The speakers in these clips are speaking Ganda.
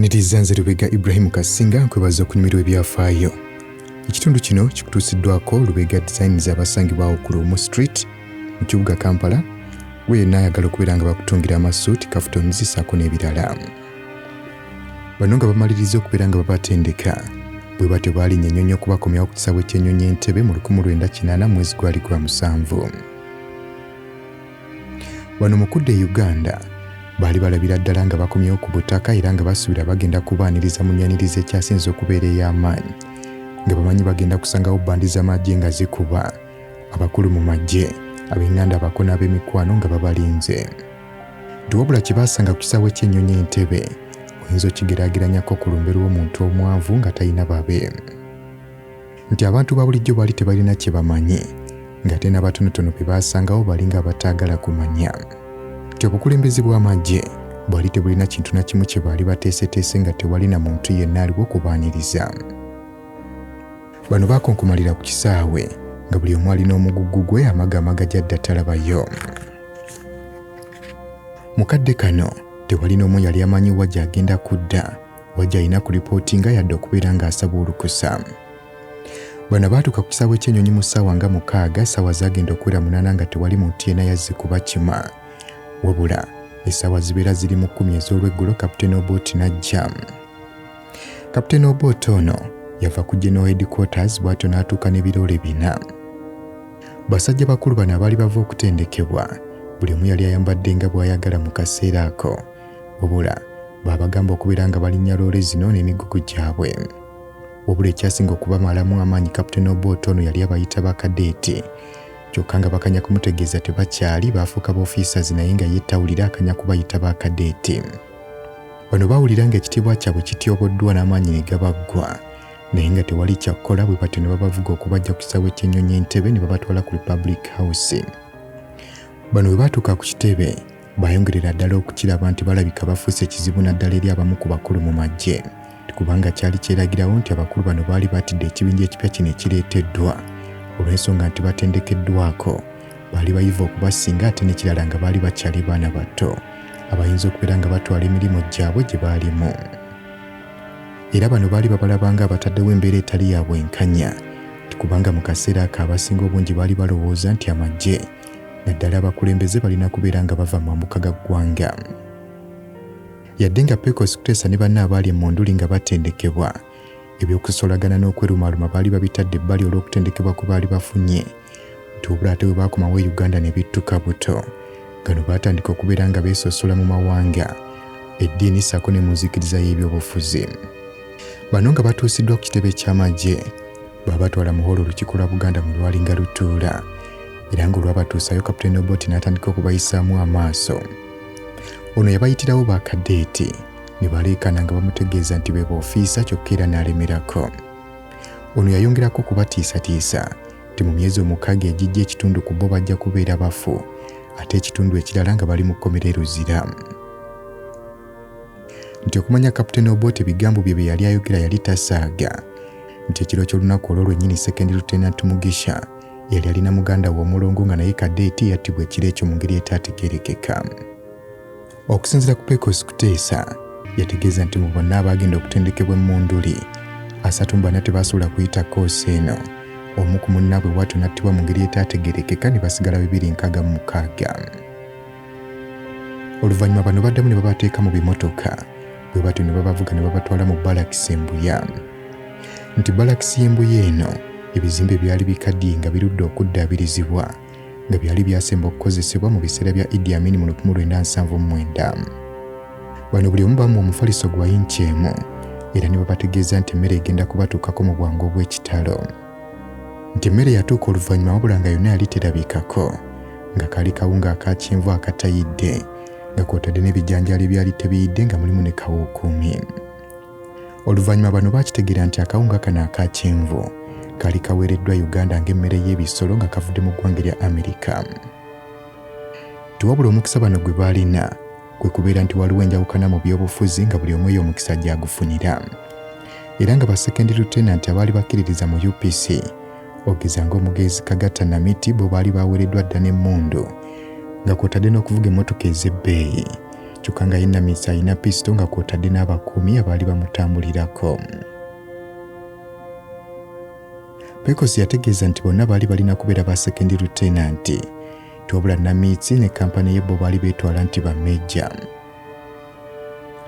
Mpaniriza nze Lubega Ibrahim Kasinga nkwebaza okunyumirwa ebyafaayo. Ekitundu kino kikutuusiddwako Lubega Designs abasangibwawo ku Lumu Street mu kibuga Kampala, we yenna ayagala okubeera nga bakutungira amasuuti, kafutons ssaako n'ebirala. Bano nga bamaliriza okubeera nga babatendeka bwe batyo baalinnya ennyonyi okubakomyawo ku kisaawe ky'ennyonyi Entebbe mu 1980 mwezi gwali gwa 7. Bano mu kudda e Uganda baali balabira ddala nga bakomyewo ku butaka era nga basuubira bagenda kubaaniriza mu nnyaniriza ekyasinze okubeera ey'amaanyi, nga bamanyi bagenda kusangawo bbandi z'amagye nga zikuba abakulu mu magye, ab'enganda, abako n'ab'emikwano nga babalinze. Nti wabula kye baasanga ku kisaawe ky'ennyonyi Entebbe oyinza okigeraageranyako ku lumbe lw'omuntu omwavu nga talina babe. Nti abantu ba bulijjo baali tebalina kye bamanyi, ng'ate n'abatonotono be baasangawo bali nga bataagala kumanya. Nti obukulembeze bw'amagye bwali tebulina kintu na kimu kye baali bateeseteese nga tewalina muntu yenna aliwo okubaaniriza. Bano baakonkomalira ku kisaawe nga buli omu alina omugugu gwe amaga gy'adda talabayo. Mu kadde kano tewali n'omu yali amanyi wa gy'agenda kudda, wa gy'alina kuripootinga yadde okubeera ng'asaba olukusa. Bano baatuuka ku kisaawe ky'ennyonyi mu ssaawa nga 6, essaawa zaagenda okuwera 8 nga tewali muntu yenna yazze kubakima. Wabula essaawa zibeera ziri mu 10 ez'olweggulo Kapiteeni Obooti n'ajja. Kapiteeni Obooti ono yava ku General Headquarters bw'atyo n'atuuka n'ebiroole 4. Basajja bakulu bano abaali bava okutendekebwa buli omu yali ayambadde nga bw'ayagala mu kaseera ako, wabula baabagamba okubeera nga balinnya loole zino n'emigugu gyabwe. Wabula ekyasinga okubamalamu amaanyi Kapiteeni Obooti ono yali abayita bakadeeti, kyokka nga bakanya kumutegeeza tebakyali, baafuuka b'ofiisers naye nga yeetawulira akanya kubayita bakadeeti. Bano baawulira ng'ekitiibwa kyabwe kityoboddwa n'amaanyi ne gabaggwa, naye nga tewali kyakkola, bwe batyo ne babavuga okubajja ku kisaawe ky'ennyonyi Entebbe ne babatwala ku Republic House. Bano bwe baatuuka ku kitebe baayongerera ddala okukiraba nti balabika bafuuse ekizibu naddala eri abamu ku bakulu mu magye, kubanga kyali kyeragirawo nti abakulu bano baali batidde ekibinja ekipya kino ekireeteddwa olw'ensonga nti batendekeddwako baali bayiva okubasinga, ate n'ekirala nga baali bakyali baana bato abayinza okubeera nga batwala emirimu gyabwe gye baalimu. Era bano baali babalabanga abataddewo embeera etali ya bwenkanya, kubanga mu kaseera ako abasinga obungi baali balowooza nti amagye naddala abakulembeze balina kubeera nga bava mu mambuka ga ggwanga. Yadde nga Pecos, Kutesa ne banne abaali emmunduli nga batendekebwa, ebyokusolagana n'okwerumaluma baali babitadde ebbali olw'okutendekebwa kwe baali bafunye, nti wabula ate bwe baakomawo e Uganda ne bittuka buto. Gano baatandika okubeera nga beesosola mu mawanga, eddiini ssaako ne mu nzikiriza y'ebyobufuzi. Bano nga batuusiddwa ku kitebe ky'amagye baabatwala mu holo olukiiko lwa Buganda mwe lwali nga lutuula, era ng'olwabatuusayo Kapiteeni Obooti n'atandika okubayisaamu amaaso. Ono yabayitirawo bakadeeti ne baleekana nga bamutegeeza nti be b'ofiisa, kyokka era n'alemerako. Ono yayongerako okubatiisatiisa nti mu myezi 6 egijja ekitundu ku bo bajja kubeera bafu, ate ekitundu ekirala nga bali mu kkomera eruzira. Nti okumanya Kapiteeni Obooti ebigambo bye bye yali ayogera yali tasaaga, nti ekiro ky'olunaku olwo lwennyini Second Lieutenant Mugisha yali alina muganda we omulongo nga naye kadeeti yattibwa ekiro ekyo mu ngeri etaategeerekeka. Okusinziira ku Pecos, Kutesa yategeeza nti mu bonna abaagenda okutendekebwa emmunduli 3 tebasobola kuyita koosi eno, omu ku munnaabwe bw'atyo n'attibwa mu ngeri etaategeerekeka ne basigala 266. Oluvannyuma bano baddamu ne babateeka mu bimotoka, bwe batyo ne babavuga ne babatwala mu balakisi Embuya. Nti balakisi y'Embuya eno ebizimbe byali bikaddiye nga birudde okuddaabirizibwa, nga byali byasemba okukozesebwa mu biseera bya Idi Amin mu 1979. Bano buli omu bamu omufaliso gwa yinki emu, era ne babategeeza nti emmere egenda kubatuukako mu bwangu obw'ekitalo. Nti emmere yatuuka oluvannyuma wabula nga yonna yali terabikako, nga kaali kawunga aka kyenvu akatayidde, nga kw'otadde n'ebijanjaalo ebyali tebiyidde nga mulimu ne kawukuumi. Oluvannyuma bano baakitegeera nti akawunga kano aka kyenvu kaali kaweereddwa Uganda ng'emmere y'ebisolo nga kavudde mu ggwanga lya Amerika. Tiwabula omukisa bano gwe baalina kwe kubeera nti waliwo enjawukana mu byobufuzi nga buli omu eyo omukisa gy'agufunira. Era nga ba Second Lieutenant abaali bakkiririza mu UPC, ogeza ng'omugezi Kagata Namiti bo baali baweereddwa dda n'emmundu, nga kw'otadde n'okuvuga emmotoka ez'ebbeeyi, kyokka nga yennamise alina pisito nga kw'otadde n'abakuumi abaali bamutambulirako. Pecos yategeeza nti bonna baali balina kubeera ba sekendi lutenanti, wabula Namitsi ne kampani ye bo baali beetwala nti bamejja.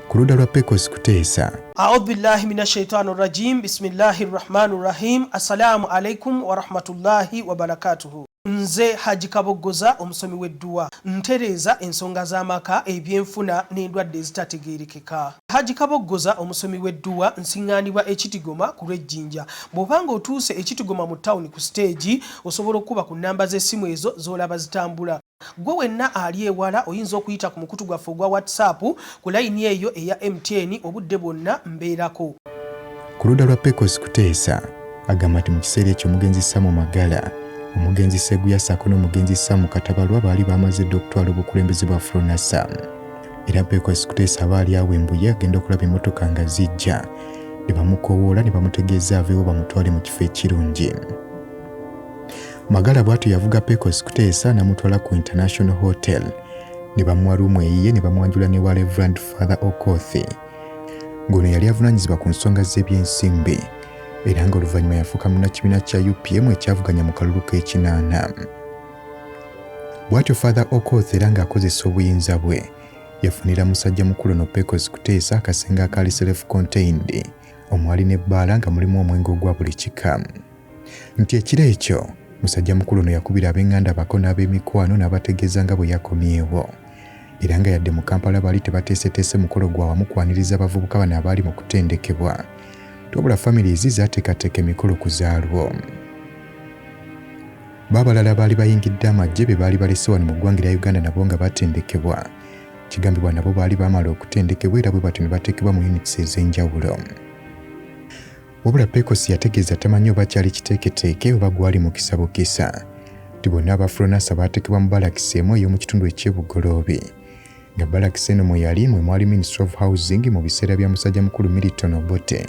Ku ludda lwa Pecos Kutesa. A'udhu billahi minash shaitani rajim. Bismillahir rahmanir rahim. Assalamu alaikum wa rahmatullahi wa barakatuhu. Nze Haji Kabogoza omusomi w'edduwa ntereeza ensonga z'amaka ebyenfuna n'endwadde ezitategeerekeka. Haji Kabogoza omusomi w'edduwa nsiŋŋaanibwa Ekitigoma ku lw'Ejjinja. Bw'obanga otuuse Ekitigoma mu ttawuni ku siteegi osobola okuba ku nnamba z'essimu ezo z'olaba zitambula. Gwe wenna ali ewala oyinza okuyita ku mukutu gwaffe ogwa WhatsApp ku layini eyo eya MTN obudde bwonna mbeerako. Ku ludda lwa Pecos Kutesa agamba nti mu kiseera ekyo omugenzi Samu Magala, omugenzi Seguya ssaako n'omugenzi Samu Katabalwa baali bamaze dda okutwala obukulembeze bwa Fronasa. Era Pecos Kutesa aba ali awo Embuye agenda okulaba emmotoka nga zijja ne bamukoowoola ne bamutegeeza aveewo bamutwale mu kifo ekirungi. Magala bw'atyo yavuga Pecos Kutesa n'amutwala ku International Hotel ne bamuwa ruumu eyiye ne bamwanjula ne wa Reverend Father Okoth. Ng'ono yali avunaanyizibwa ku nsonga z'ebyensimbi era ng'oluvannyuma yafuuka munnakibiina kya UPM ekyavuganya mu kalulu k'ekinaana. Bw'atyo Father Okoth era ng'akozesa obuyinza bwe yafunira musajja mukulu no Pecos Kutesa akasenga akaali self-contained omwali n'ebbaala nga mulimu omwenge ogwa buli kika. Nti ekiro ekyo musajja mukulu no yakubira ab'enganda bako n'ab'emikwano n'abategeeza nga bwe yakomyewo era nga yadde mu Kampala baali tebateeseteese mukolo gwa wamu kwaniriza abavubuka bano abaali mu kutendekebwa, wabula famirizi zaateekateeka emikolo ku zaalwo. Baabalala baali bayingidde amagye be baali balese wano mu ggwanga lya Uganda nabo nga batendekebwa. Kigambibwa nabo baali baamala okutendekebwa era bwe batyo ne bateekebwa mu units ez'enjawulo. Wabula Pecos yategeeza tamanyi oba kyali kiteeketeeke oba gwali mukisa bukisa nti bonna abafronasa baateekebwa mu balakisi emu ey'omu kitundu eky'ebugoloobi, nga balakisi eno mwe yali mwe mwali Ministry of Housing mu biseera bya musajja mukulu Milton Obote,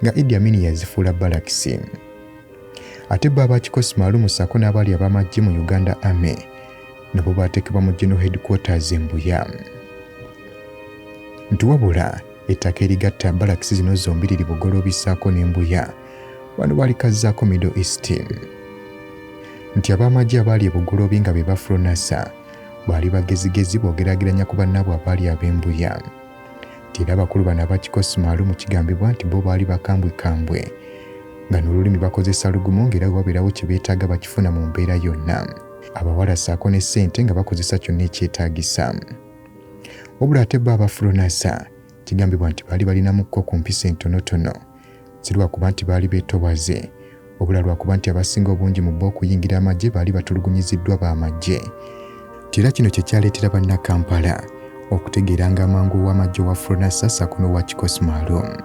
nga Idi Amin yazifuula balakisi. Ate bo abakikosi maalumu ssaako n'abaali ab'amagye mu Uganda Army nabo baateekebwa mu General Headquarters Mbuya. Nti wabula ettaka erigatta balakisi zino zombi liri Bugoloobi ssaako n'Embuya wano balikazzaako Middle East. Nti ab'amagye abaali e Bugoloobi nga be bafronasa baali bagezigezi boogeraageranya ku bannaabwe abaali ab'Embuya. Nti era abakulu bano abakikosi maalumu kigambibwa nti bo baali bakambwekambwe nga n'olulimi bakozesa lugumu ng'era wabeerawo kye beetaaga bakifuna mu mbeera yonna, abawala ssaako ne ssente nga bakozesa kyonna ekyetaagisa. Wabula ate bo abafronasa kigambibwa nti baali balinamukko ku mpisa entonotono, si lwakuba nti baali beetowaze, wabula lwakuba nti abasinga obungi mu bo okuyingira amagye baali batulugunyiziddwa b'amagye. Nti era kino kye kyaleetera bannakampala okutegeera nga amangu ow'amagye owa Fronasa ssaako n'owa kikosi maalumu